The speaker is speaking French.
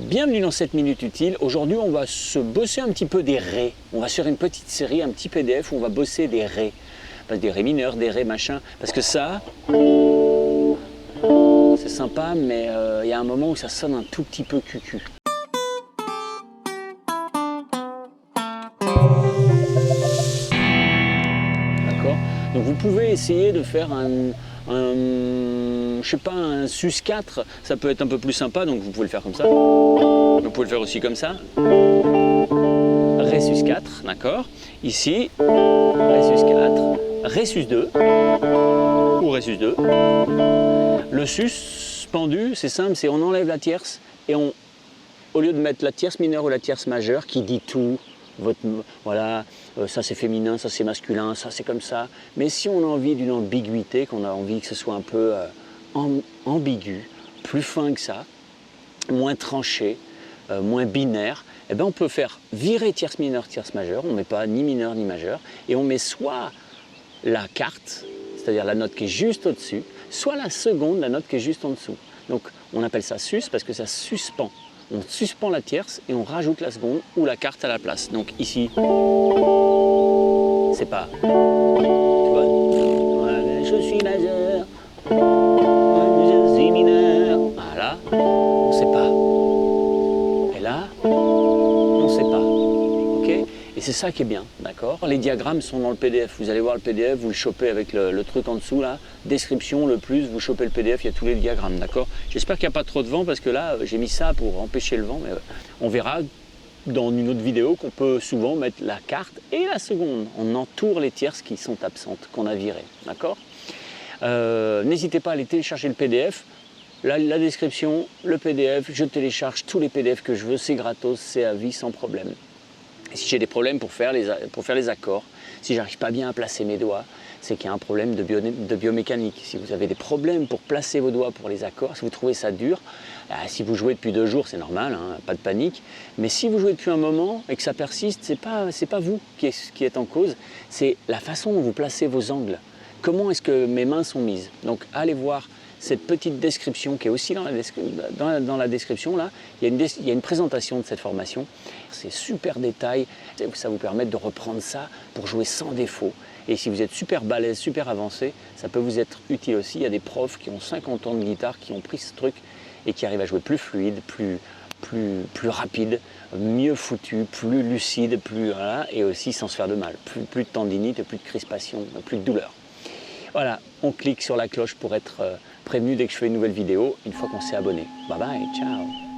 Bienvenue dans cette minute utile. Aujourd'hui, on va se bosser un petit peu des rés. On va faire une petite série, un petit PDF où on va bosser des rés. Des rés mineurs, des rés machin. Parce que ça, c'est sympa, mais il y a un moment où ça sonne un tout petit peu cucu. D'accord? Donc vous pouvez essayer de faire je sais pas, un sus4, ça peut être un peu plus sympa, donc vous pouvez le faire comme ça. Vous pouvez le faire aussi comme ça. Ré sus 4, d'accord. Ici, Ré sus 4, Ré sus 2 ou Ré sus 2. Le suspendu, c'est simple, c'est on enlève la tierce et au lieu de mettre la tierce mineure ou la tierce majeure qui dit tout, voilà, ça c'est féminin, ça c'est masculin, ça c'est comme ça. Mais si on a envie d'une ambiguïté, qu'on a envie que ce soit un peu ambigu, plus fin que ça, moins tranché, moins binaire, eh ben on peut faire virer tierce mineure, tierce majeure, on ne met pas ni mineur ni majeur, et on met soit la quarte, c'est-à-dire la note qui est juste au-dessus, soit la seconde, la note qui est juste en dessous. Donc on appelle ça sus parce que ça suspend. On suspend la tierce et on rajoute la seconde ou la quarte à la place. Donc ici, c'est pas, tu vois, je suis majeur, je suis mineur, voilà, on sait pas. Et là, on sait pas, ok? Et c'est ça qui est bien, d'accord? Les diagrammes sont dans le PDF, vous allez voir le PDF, vous le chopez avec le truc en dessous là, description, le plus, vous chopez le PDF, il y a tous les diagrammes, d'accord? J'espère qu'il n'y a pas trop de vent parce que là, j'ai mis ça pour empêcher le vent, mais on verra dans une autre vidéo qu'on peut souvent mettre la carte et la seconde. On entoure les tierces qui sont absentes, qu'on a virées, d'accord? N'hésitez pas à aller télécharger le PDF. La description, le PDF, je télécharge tous les PDF que je veux, c'est gratos, c'est à vie sans problème. Et si j'ai des problèmes pour faire les accords, si j'arrive pas bien à placer mes doigts, c'est qu'il y a un problème de biomécanique. Si vous avez des problèmes pour placer vos doigts pour les accords, si vous trouvez ça dur, si vous jouez depuis 2 jours, c'est normal, hein, pas de panique. Mais si vous jouez depuis un moment et que ça persiste, c'est pas vous qui êtes en cause, c'est la façon dont vous placez vos angles. Comment est-ce que mes mains sont mises? Donc allez voir cette petite description qui est aussi dans la description là, il y a une présentation de cette formation. C'est super détail, ça vous permet de reprendre ça pour jouer sans défaut. Et si vous êtes super balèze, super avancé, ça peut vous être utile aussi. Il y a des profs qui ont 50 ans de guitare qui ont pris ce truc et qui arrivent à jouer plus fluide, plus rapide, mieux foutu, plus lucide, voilà, et aussi sans se faire de mal. Plus de tendinite, plus de crispation, plus de douleur. Voilà, on clique sur la cloche pour être prévenu dès que je fais une nouvelle vidéo, une fois qu'on s'est abonné. Bye bye, ciao!